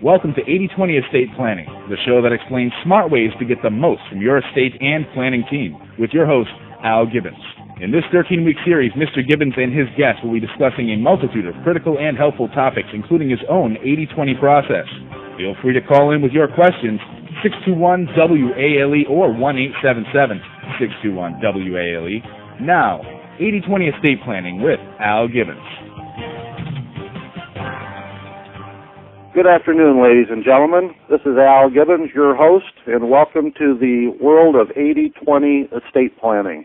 Welcome to 80/20 Estate Planning, the show that explains smart ways to get the most from your estate and planning team, with your host, Al Gibbons. In this 13-week series, Mr. Gibbons and his guests will be discussing a multitude of critical and helpful topics, including his own 80/20 process. Feel free to call in with your questions, 621-WALE or 1-877-621-WALE. Now, 80/20 Estate Planning with Al Gibbons. Good afternoon, ladies and gentlemen. This is Al Gibbons, your host, and welcome to the world of 80/20 estate planning.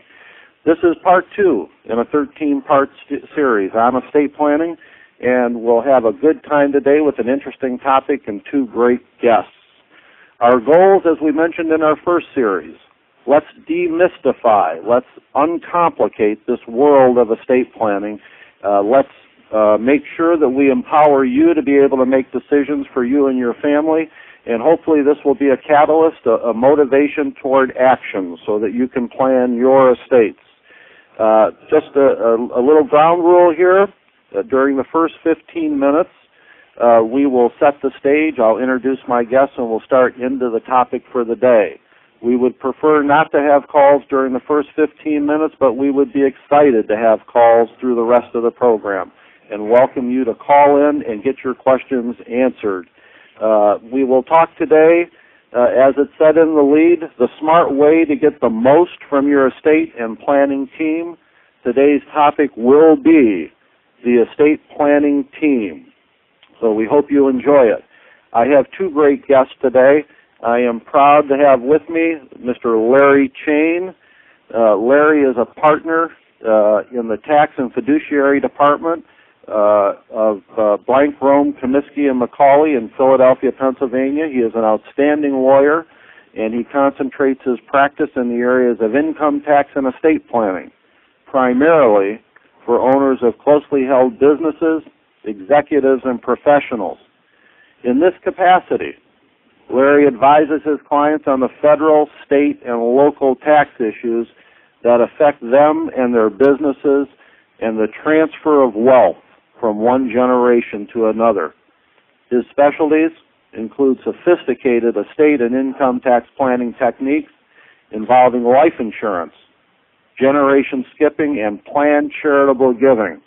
This is part 2 in a 13-part series on estate planning, and we'll have a good time today with an interesting topic and 2 great guests. Our goals, as we mentioned in our first series, let's demystify, let's uncomplicate this world of estate planning. Let's make sure that we empower you to be able to make decisions for you and your family, and hopefully this will be a catalyst, a motivation toward action so that you can plan your estates. Just a little ground rule here. During the first 15 minutes, we will set the stage. I'll introduce my guests, and we'll start into the topic for the day. We would prefer not to have calls during the first 15 minutes, but we would be excited to have calls through the rest of the program and welcome you to call in and get your questions answered. We will talk today, as it said in the lead, the smart way to get the most from your estate and planning team. Today's topic will be the estate planning team. So we hope you enjoy it. I have 2 great guests today. I am proud to have with me Mr. Larry Chane. Larry is a partner in the Tax and Fiduciary Department of Blank, Rome, Comisky, and McCauley in Philadelphia, Pennsylvania. He is an outstanding lawyer, and he concentrates his practice in the areas of income tax and estate planning, primarily for owners of closely held businesses, executives, and professionals. In this capacity, Larry advises his clients on the federal, state, and local tax issues that affect them and their businesses and the transfer of wealth from one generation to another. His specialties include sophisticated estate and income tax planning techniques involving life insurance, generation skipping, and planned charitable giving.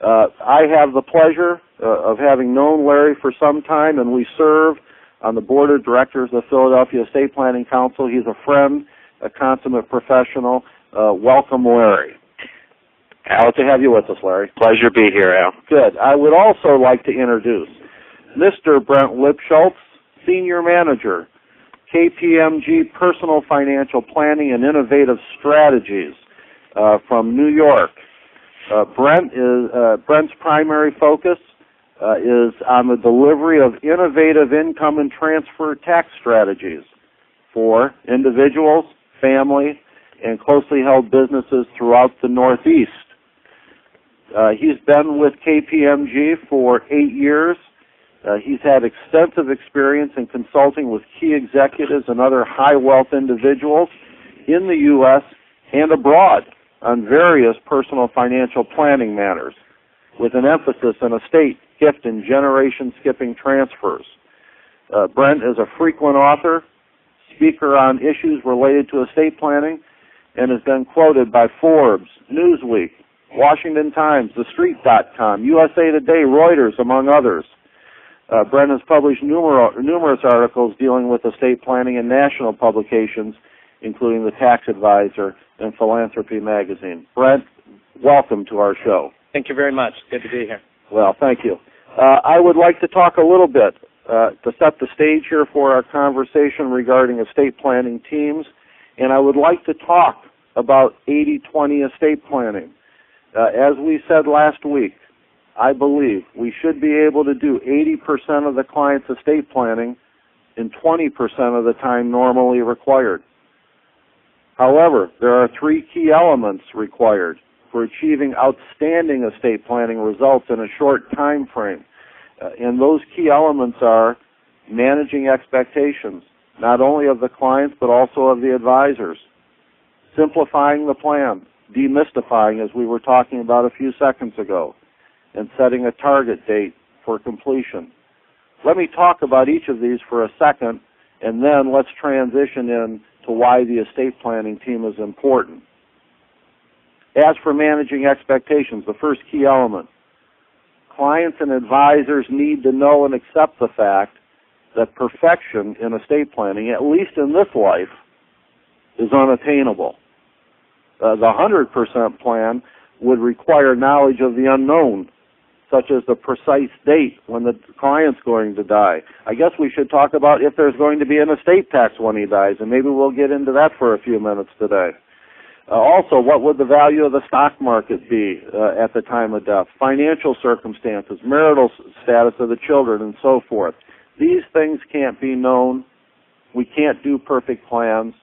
I have the pleasure of having known Larry for some time, and we serve on the board of directors of the Philadelphia Estate Planning Council. He's a friend, a consummate professional. Welcome, Larry. Glad to have you with us, Larry. Pleasure to be here, Al. Good. I would also like to introduce Mr. Brent Lipshultz, Senior Manager, KPMG Personal Financial Planning and Innovative Strategies from New York. Brent's primary focus is on the delivery of innovative income and transfer tax strategies for individuals, family, and closely held businesses throughout the Northeast. He's been with KPMG for 8 years. He's had extensive experience in consulting with key executives and other high-wealth individuals in the U.S. and abroad on various personal financial planning matters, with an emphasis on estate, gift, and generation-skipping transfers. Brent is a frequent author, speaker on issues related to estate planning, and has been quoted by Forbes, Newsweek, Washington Times, TheStreet.com, USA Today, Reuters, among others. Brent has published numerous articles dealing with estate planning in national publications, including The Tax Advisor and Philanthropy Magazine. Brent, welcome to our show. Thank you very much. Good to be here. Well, thank you. I would like to talk a little bit to set the stage here for our conversation regarding estate planning teams, and I would like to talk about 80/20 estate planning. As we said last week, I believe we should be able to do 80% of the client's estate planning in 20% of the time normally required. However, there are 3 key elements required for achieving outstanding estate planning results in a short time frame. And those key elements are managing expectations, not only of the clients but also of the advisors, simplifying the plan, demystifying, as we were talking about a few seconds ago, and setting a target date for completion, Let me talk about each of these for a second, and then let's transition in to why the estate planning team is important. As for managing expectations, the first key element, clients and advisors need to know and accept the fact that perfection in estate planning, at least in this life, is unattainable. The 100% plan would require knowledge of the unknown, such as the precise date when the client's going to die. I guess we should talk about if there's going to be an estate tax when he dies, and maybe we'll get into that for a few minutes today. Also, what would the value of the stock market be at the time of death? Financial circumstances, marital status of the children, and so forth. These things can't be known. We can't do perfect plans.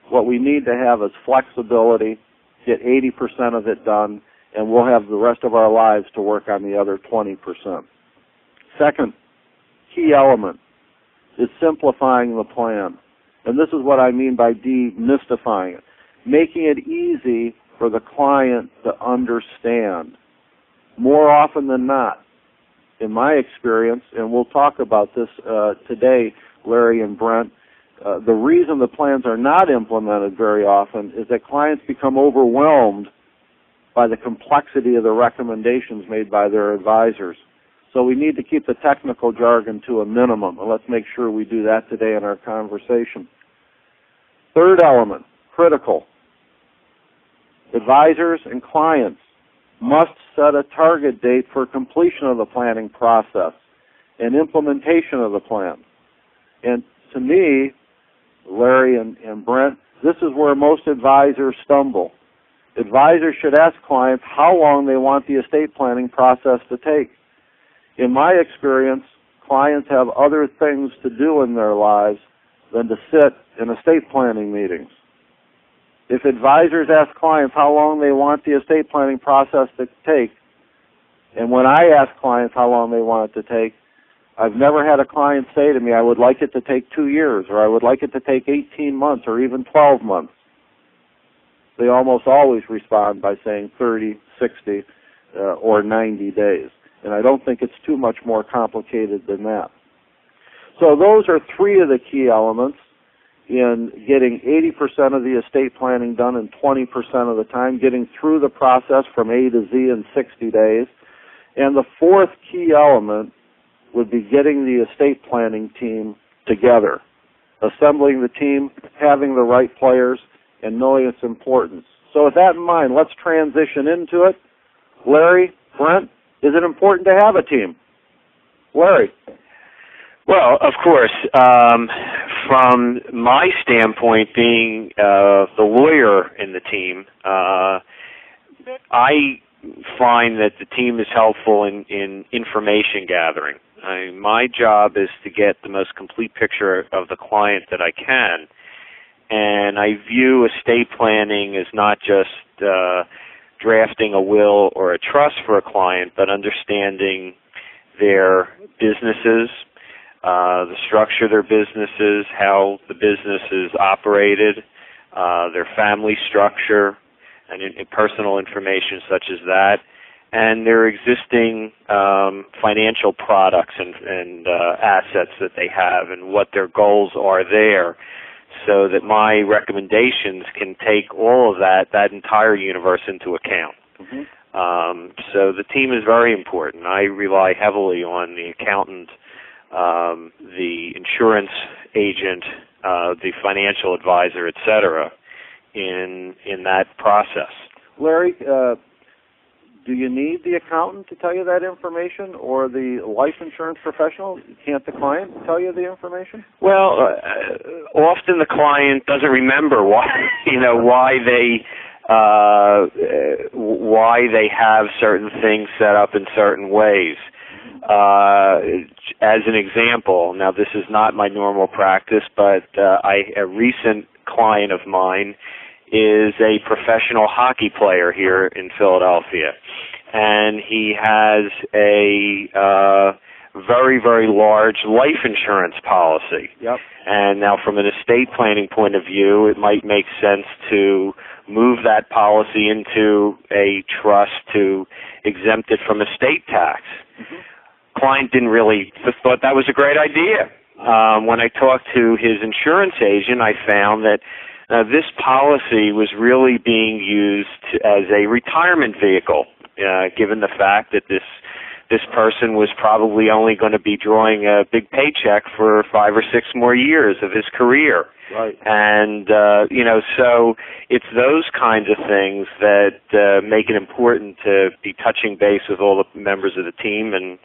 What we need to have is flexibility, get 80% of it done, and we'll have the rest of our lives to work on the other 20%. Second key element is simplifying the plan. And this is what I mean by demystifying it. Making it easy for the client to understand. More often than not, in my experience, and we'll talk about this today, Larry and Brent, the reason the plans are not implemented very often is that clients become overwhelmed by the complexity of the recommendations made by their advisors. So we need to keep the technical jargon to a minimum, and let's make sure we do that today in our conversation. Third element, critical. Advisors and clients must set a target date for completion of the planning process and implementation of the plan. And to me, Larry and Brent, this is where most advisors stumble. Advisors should ask clients how long they want the estate planning process to take. In my experience, clients have other things to do in their lives than to sit in estate planning meetings. If advisors ask clients how long they want the estate planning process to take, and when I ask clients how long they want it to take, I've never had a client say to me, I would like it to take 2 years, or I would like it to take 18 months, or even 12 months. They almost always respond by saying 30, 60, or 90 days. And I don't think it's too much more complicated than that. So those are three of the key elements in getting 80% of the estate planning done in 20% of the time, getting through the process from A to Z in 60 days. And the fourth key element would be getting the estate planning team together, assembling the team, having the right players, and knowing its importance. So with that in mind, let's transition into it. Larry, Brent, is it important to have a team? Larry. Well, of course. From my standpoint, being the lawyer in the team, I find that the team is helpful in information gathering. My job is to get the most complete picture of the client that I can, and I view estate planning as not just drafting a will or a trust for a client, but understanding their businesses, the structure of their businesses, how the business is operated, their family structure, and personal information such as that, and their existing financial products and assets that they have and what their goals are there, so that my recommendations can take all of that entire universe into account. Mm-hmm. So the team is very important. I rely heavily on the accountant, the insurance agent, the financial advisor, etc., in that process. Larry, do you need the accountant to tell you that information, or the life insurance professional? Can't the client tell you the information? Well, often the client doesn't remember why they have certain things set up in certain ways. As an example, now this is not my normal practice, but a recent client of mine is a professional hockey player here in Philadelphia, and he has a very, very large life insurance policy. Yep. And now from an estate planning point of view, it might make sense to move that policy into a trust to exempt it from estate tax. Mm-hmm. client didn't really thought that was a great idea. When I talked to his insurance agent, I found that this policy was really being used as a retirement vehicle, given the fact that this person was probably only going to be drawing a big paycheck for 5 or 6 more years of his career. Right. And, so it's those kinds of things that make it important to be touching base with all the members of the team and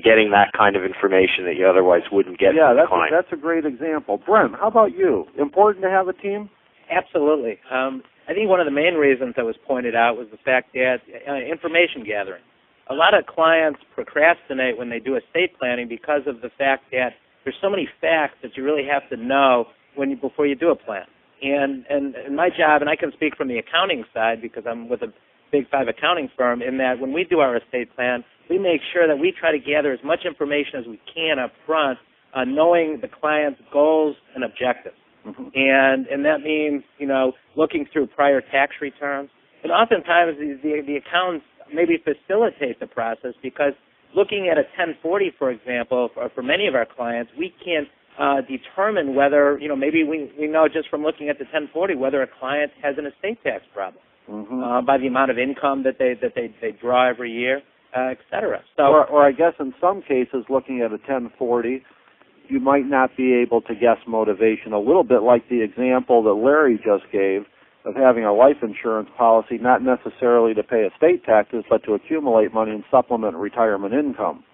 getting that kind of information that you otherwise wouldn't get from the client. Yeah, that's a great example. Brent, how about you? Important to have a team? Absolutely. I think one of the main reasons that was pointed out was the fact that information gathering. A lot of clients procrastinate when they do estate planning because of the fact that there's so many facts that you really have to know before you do a plan. And my job, and I can speak from the accounting side because I'm with a Big 5 accounting firm, in that when we do our estate plan, we make sure that we try to gather as much information as we can up front, knowing the client's goals and objectives. Mm-hmm. And that means, looking through prior tax returns. And oftentimes the accountants maybe facilitate the process because looking at a 1040, for example, for many of our clients, we can't determine whether, maybe we know just from looking at the 1040 whether a client has an estate tax problem. Mm-hmm. By the amount of income that they draw every year, et cetera. So, or I guess in some cases, looking at a 1040, you might not be able to guess motivation. A little bit like the example that Larry just gave of having a life insurance policy, not necessarily to pay estate taxes, but to accumulate money and supplement retirement income.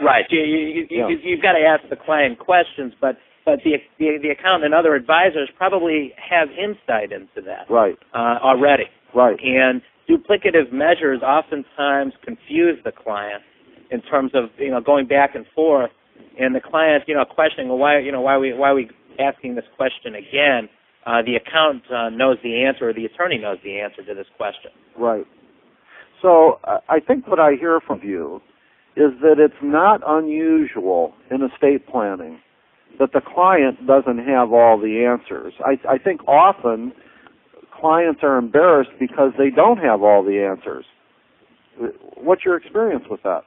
Right. You've got to ask the client questions, but the accountant and other advisors probably have insight into that. Right. Already. Right. And duplicative measures oftentimes confuse the client in terms of going back and forth, and the client questioning, well, why are we asking this question again? The accountant knows the answer, or the attorney knows the answer to this question. Right. So I think what I hear from you is that it's not unusual in estate planning that the client doesn't have all the answers. I think often clients are embarrassed because they don't have all the answers. What's your experience with that?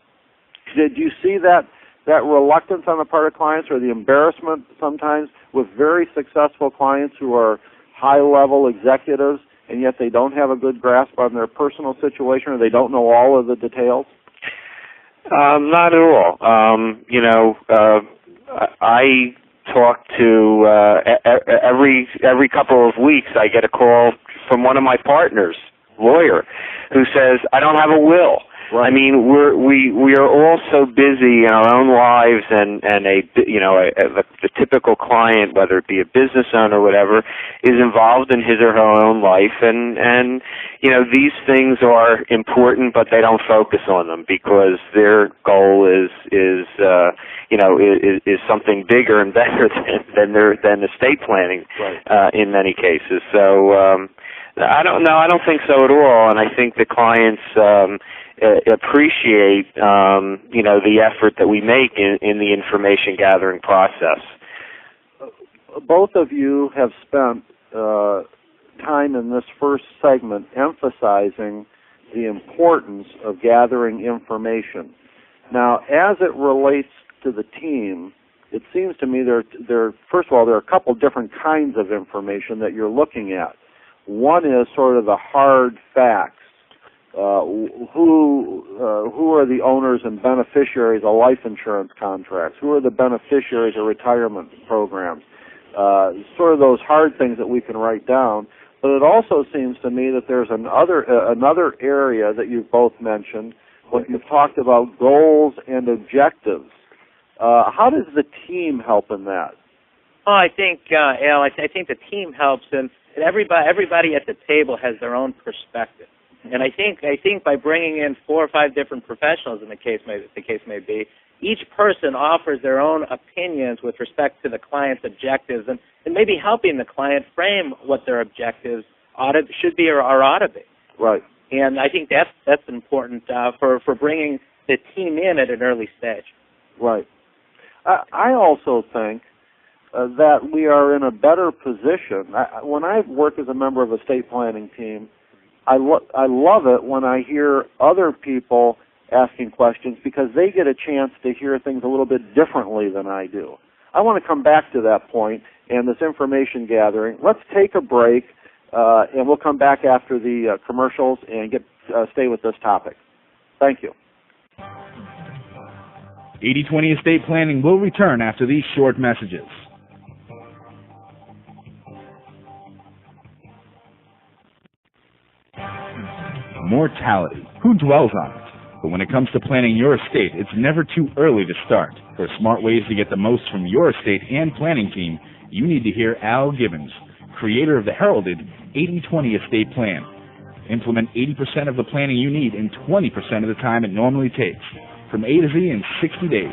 Did you see that reluctance on the part of clients, or the embarrassment sometimes with very successful clients who are high-level executives, and yet they don't have a good grasp on their personal situation, or they don't know all of the details? Not at all. I talk to every couple of weeks. I get a call from one of my partners, lawyer, who says, "I don't have a will." Right. I mean, we are all so busy in our own lives, and the typical client, whether it be a business owner or whatever, is involved in his or her own life, and these things are important, but they don't focus on them because their goal is something bigger and better than estate planning. Right. In many cases. So I don't think so at all, and I think the clients appreciate the effort that we make in the information gathering process. Both of you have spent time in this first segment emphasizing the importance of gathering information. Now, as it relates to the team, it seems to me first of all, there are a couple different kinds of information that you're looking at. One is sort of the hard facts. Who are the owners and beneficiaries of life insurance contracts? Who are the beneficiaries of retirement programs? Sort of those hard things that we can write down. But it also seems to me that there's another area that you've both mentioned when you've talked about goals and objectives. How does the team help in that? Oh, I think, Al, I think the team helps, and everybody at the table has their own perspective. And I think by bringing in 4 or 5 different professionals, the case may be, each person offers their own opinions with respect to the client's objectives, and maybe helping the client frame what their objectives should be or ought to be. Right. And I think that's important for bringing the team in at an early stage. Right. I also think that we are in a better position. When I work as a member of a estate planning team, I love it when I hear other people asking questions because they get a chance to hear things a little bit differently than I do. I want to come back to that point and this information gathering. Let's take a break, and we'll come back after the commercials and stay with this topic. Thank you. 80/20 Estate Planning will return after these short messages. Mortality. Who dwells on it? But when it comes to planning your estate, it's never too early to start. For smart ways to get the most from your estate and planning team, you need to hear Al Gibbons, creator of the heralded 80/20 Estate Plan. Implement 80% of the planning you need in 20% of the time it normally takes, from A to Z in 60 days.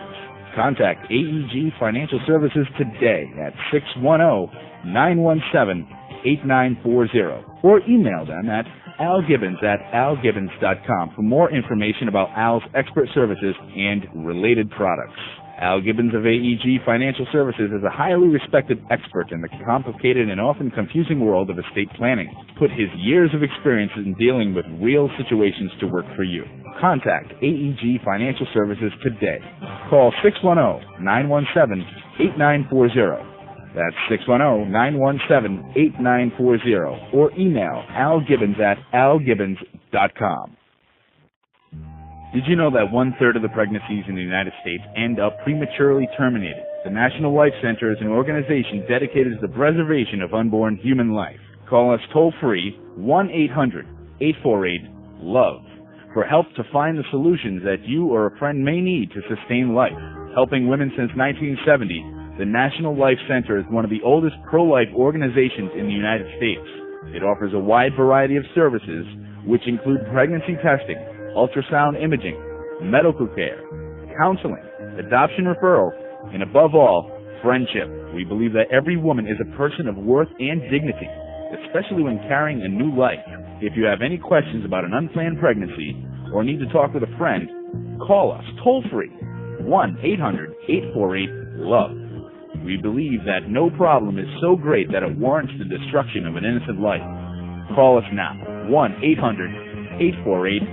Contact AEG Financial Services today at 610-917-8940 or email them at algibbons@algibbons.com for more information about Al's expert services and related products. Al Gibbons of AEG Financial Services is a highly respected expert in the complicated and often confusing world of estate planning. Put his years of experience in dealing with real situations to work for you. Contact AEG Financial Services today. Call 610-917-8940. That's 610-917-8940 or email algibbons@algibbons.com. Did you know that 1/3 of the pregnancies in the United States end up prematurely terminated? The National Life Center is an organization dedicated to the preservation of unborn human life. Call us toll-free 1-800-848-LOVE for help to find the solutions that you or a friend may need to sustain life. Helping women since 1970, the National Life Center is one of the oldest pro-life organizations in the United States. It offers a wide variety of services, which include pregnancy testing, ultrasound imaging, medical care, counseling, adoption referral, and above all, friendship. We believe that every woman is a person of worth and dignity, especially when carrying a new life. If you have any questions about an unplanned pregnancy or need to talk with a friend, call us toll-free 1-800-848-LOVE. We believe that no problem is so great that it warrants the destruction of an innocent life. Call us now, 1-800-848-LOVE.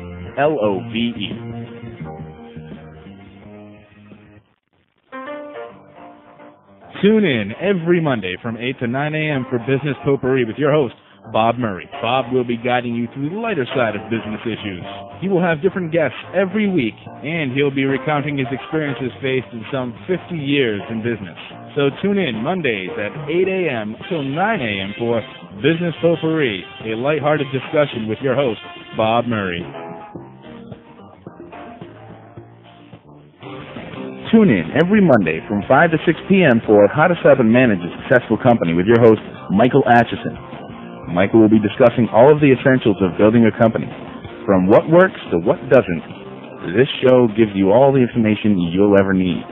Tune in every Monday from 8 to 9 a.m. for Business Potpourri with your host, Bob Murray. Bob will be guiding you through the lighter side of business issues. He will have different guests every week, and he'll be recounting his experiences faced in some 50 years in business. So tune in Mondays at 8 a.m. till 9 a.m. for Business Potpourri, a lighthearted discussion with your host, Bob Murray. Tune in every Monday from 5 to 6 p.m. for How to Set Up and Manage a Successful Company with your host, Michael Atchison. Michael will be discussing all of the essentials of building a company, from what works to what doesn't. This show gives you all the information you'll ever need.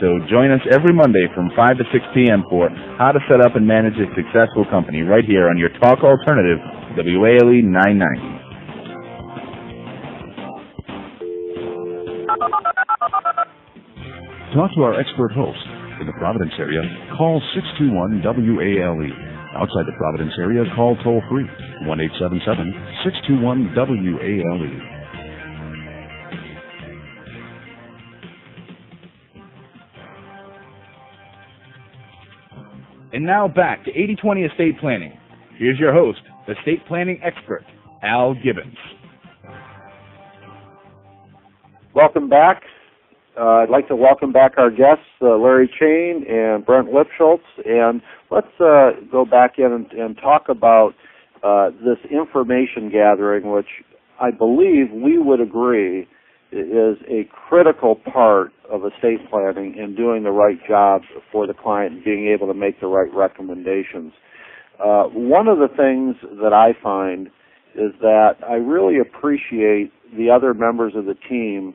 So join us every Monday from 5 to 6 p.m. for How to Set Up and Manage a Successful Company right here on your talk alternative, WALE 990. Talk to our expert host. In the Providence area, call 621-WALE. Outside the Providence area, call toll-free 1-877-621-WALE. And now back to 80/20 Estate Planning. Here's your host, estate planning expert, Al Gibbons. Welcome back. I'd like to welcome back our guests, Larry Chane and Brent Lipshultz, and let's go back in and talk about this information gathering, which I believe we would agree is a critical part of estate planning and doing the right job for the client and being able to make the right recommendations. One of the things that I find is that I really appreciate the other members of the team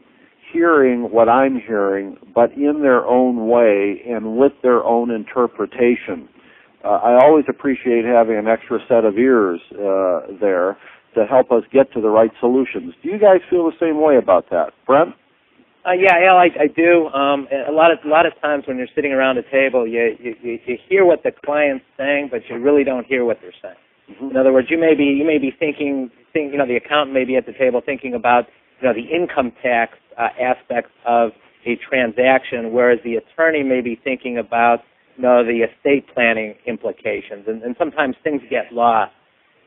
hearing what I'm hearing, but in their own way and with their own interpretation. I always appreciate having an extra set of ears there to help us get to the right solutions. Do you guys feel the same way about that? Brent? Yeah, Al, I do. A lot of times when you're sitting around a table, you hear what the client's saying, but you really don't hear what they're saying. Mm-hmm. In other words, you may be thinking, the accountant may be at the table thinking about the income tax aspects of a transaction, whereas the attorney may be thinking about the estate planning implications, and sometimes things get lost.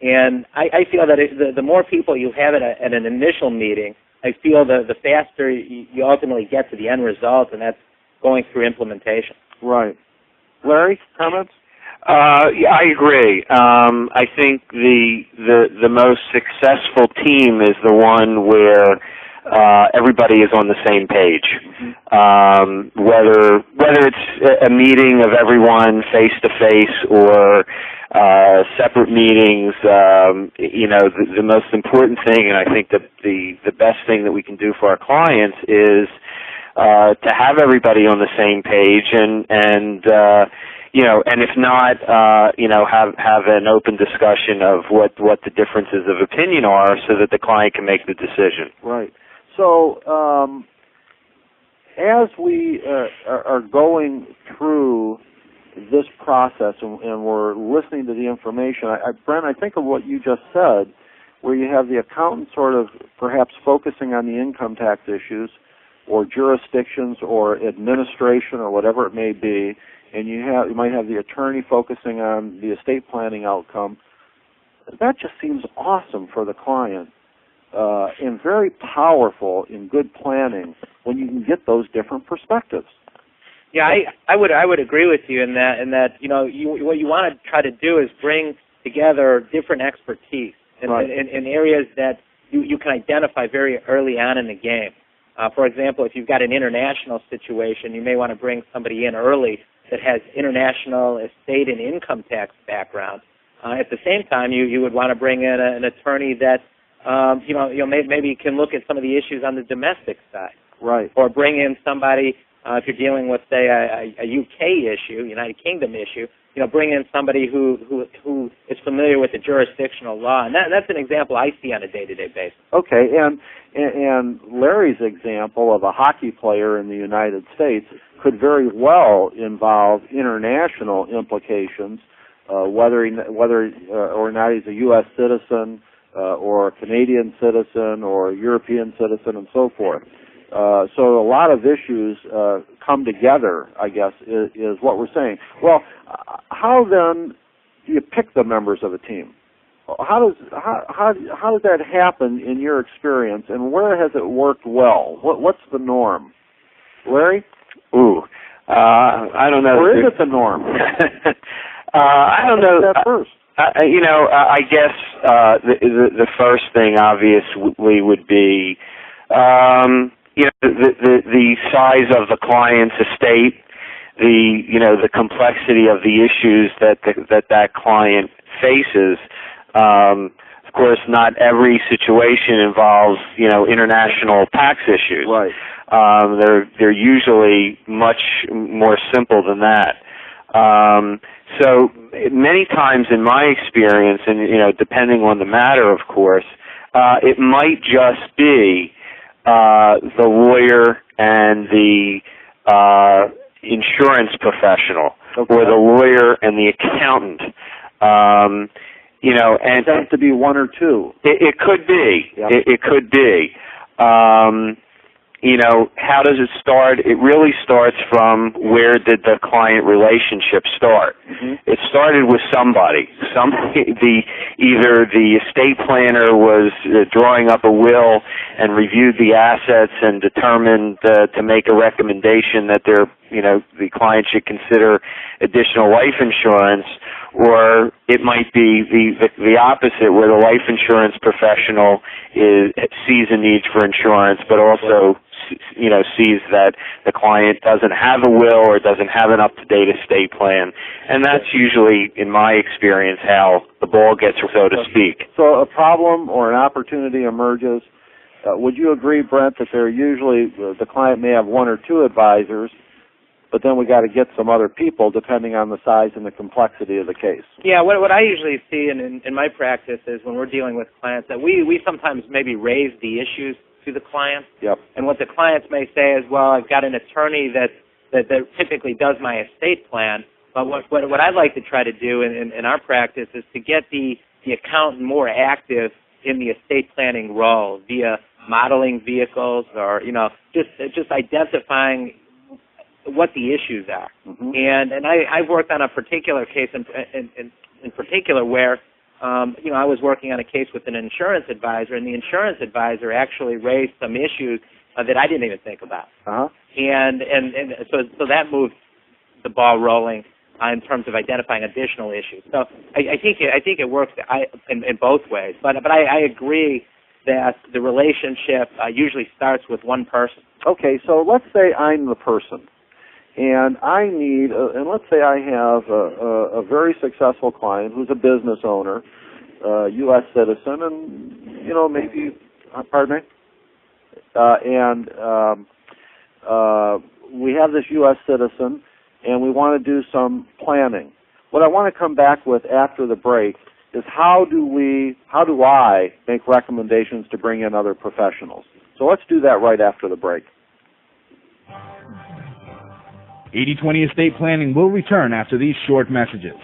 And I feel that the more people you have at an initial meeting, I feel the faster you ultimately get to the end result, and that's going through implementation. Right. Larry, comments? Yeah, I agree. I think the most successful team is the one where everybody is on the same page. Whether it's a meeting of everyone face to face or separate meetings, the most important thing, and I think that the best thing that we can do for our clients is to have everybody on the same page, and if not, have an open discussion of what the differences of opinion are, so that the client can make the decision. Right. So, as we are going through this process and we're listening to the information, Brent, I think of what you just said, where you have the accountant sort of perhaps focusing on the income tax issues or jurisdictions or administration or whatever it may be, and you might have the attorney focusing on the estate planning outcome. That just seems awesome for the client. And very powerful in good planning when you can get those different perspectives. Yeah, I would agree with you in that what you want to try to do is bring together different expertise in areas that you can identify very early on in the game. For example, if you've got an international situation, you may want to bring somebody in early that has international estate and income tax background. At the same time, you would want to bring in an attorney that maybe can look at some of the issues on the domestic side. Right. Or bring in somebody, if you're dealing with, say, a UK issue, United Kingdom issue, bring in somebody who is familiar with the jurisdictional law. And that's an example I see on a day-to-day basis. Okay, and Larry's example of a hockey player in the United States could very well involve international implications, whether or not he's a U.S. citizen, or a Canadian citizen or a European citizen and so forth. So a lot of issues come together, I guess, is what we're saying. Well, how then do you pick the members of a team? How does that happen in your experience, and where has it worked well? What's the norm? Larry? I don't know. Or is it the norm? I don't know. That first. I guess the first thing obviously would be, the size of the client's estate, the complexity of the issues that client faces. Of course, not every situation involves international tax issues. Right. They're usually much more simple than that. So many times in my experience, and depending on the matter, of course, it might just be the lawyer and the insurance professional, or the lawyer and the accountant. And it has to be one or two. It could be. Yep. It could be. How does it start? It really starts from where did the client relationship start? Mm-hmm. It started with somebody. Either the estate planner was drawing up a will and reviewed the assets and determined to make a recommendation that the client should consider additional life insurance, or it might be the opposite, where the life insurance professional sees a need for insurance, but also sees that the client doesn't have a will or doesn't have an up-to-date estate plan. And that's usually, in my experience, how the ball gets, so to speak. So a problem or an opportunity emerges. Would you agree, Brent, that there usually the client may have one or two advisors, but then we got to get some other people depending on the size and the complexity of the case? Yeah, what I usually see in my practice is when we're dealing with clients that we sometimes maybe raise the issues to the client. Yep. And what the clients may say is, well, I've got an attorney that typically does my estate plan, but what I'd like to try to do in our practice is to get the accountant more active in the estate planning role via modeling vehicles, or just identifying what the issues are. And I've worked on a particular case in particular where I was working on a case with an insurance advisor, and the insurance advisor actually raised some issues that I didn't even think about. And so that moved the ball rolling in terms of identifying additional issues. So I think it works in both ways. But I agree that the relationship usually starts with one person. Okay, so let's say I'm the person, and I need, and let's say I have a very successful client who's a business owner, U.S. citizen, and maybe, pardon me, and we have this U.S. citizen, and we want to do some planning. What I want to come back with after the break is how do I make recommendations to bring in other professionals? So let's do that right after the break. 80/20 Estate Planning will return after these short messages.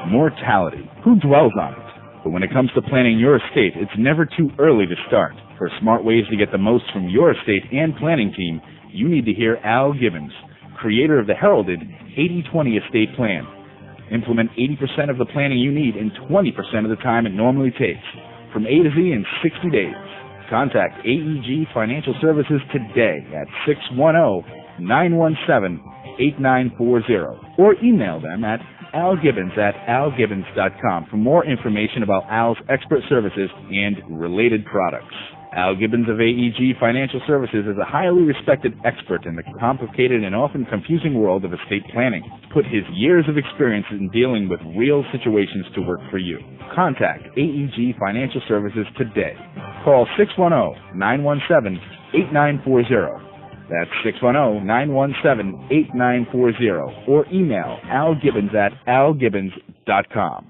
Mortality. Who dwells on it? But when it comes to planning your estate, it's never too early to start. For smart ways to get the most from your estate and planning team, you need to hear Al Gibbons, creator of the heralded 80/20 Estate Plan. Implement 80% of the planning you need in 20% of the time it normally takes, from A to Z in 60 days. Contact AEG Financial Services today at 610-917-8940 or email them at algibbons@algibbons.com for more information about Al's expert services and related products. Al Gibbons of AEG Financial Services is a highly respected expert in the complicated and often confusing world of estate planning. Put his years of experience in dealing with real situations to work for you. Contact AEG Financial Services today. Call 610-917-8940. That's 610-917-8940 or email algibbons@algibbons.com.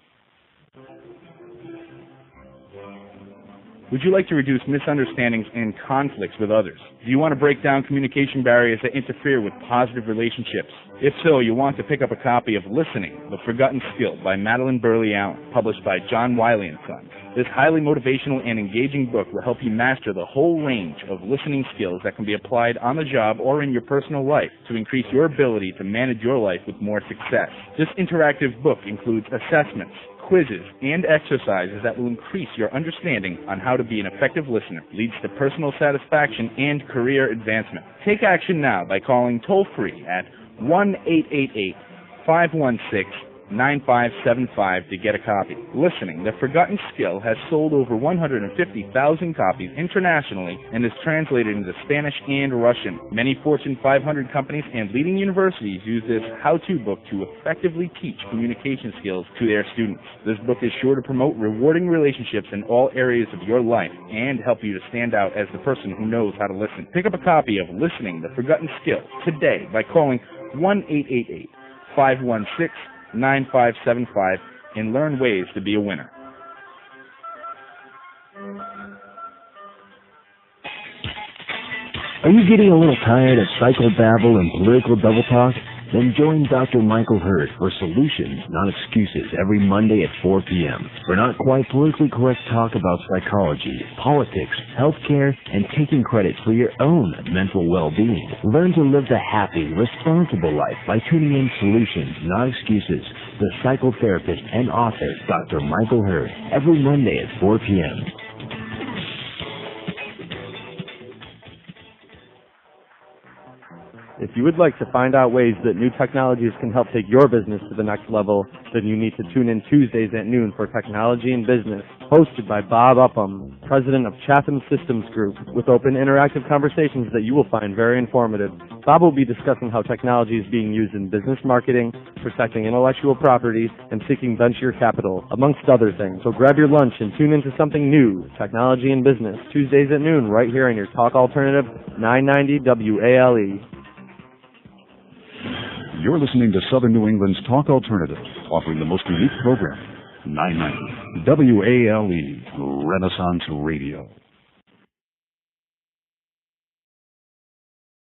Would you like to reduce misunderstandings and conflicts with others? Do you want to break down communication barriers that interfere with positive relationships? If so, you'll want to pick up a copy of Listening, The Forgotten Skill by Madeline Burley Allen, published by John Wiley & Sons. This highly motivational and engaging book will help you master the whole range of listening skills that can be applied on the job or in your personal life to increase your ability to manage your life with more success. This interactive book includes assessments, quizzes, and exercises that will increase your understanding on how to be an effective listener, leads to personal satisfaction and career advancement. Take action now by calling toll-free at 1-888-516-9575 to get a copy. Listening, The Forgotten Skill has sold over 150,000 copies internationally and is translated into Spanish and Russian. Many Fortune 500 companies and leading universities use this how-to book to effectively teach communication skills to their students. This book is sure to promote rewarding relationships in all areas of your life and help you to stand out as the person who knows how to listen. Pick up a copy of Listening, The Forgotten Skill today by calling 1-888-516-9575 and learn ways to be a winner. Are you getting a little tired of psychobabble and political double talk? Then join Dr. Michael Hurd for Solutions, Not Excuses every Monday at 4 p.m. for not quite politically correct talk about psychology, politics, healthcare, and taking credit for your own mental well-being. Learn to live the happy, responsible life by tuning in Solutions, Not Excuses, the psychotherapist and author, Dr. Michael Hurd, every Monday at 4 p.m. If you would like to find out ways that new technologies can help take your business to the next level, then you need to tune in Tuesdays at noon for Technology in Business, hosted by Bob Upham, president of Chatham Systems Group, with open interactive conversations that you will find very informative. Bob will be discussing how technology is being used in business marketing, protecting intellectual property, and seeking venture capital, amongst other things. So grab your lunch and tune into something new, Technology in Business, Tuesdays at noon, right here on your Talk Alternative, 990 WALE. You're listening to Southern New England's Talk Alternative, offering the most unique program, 990 WALE, Renaissance Radio.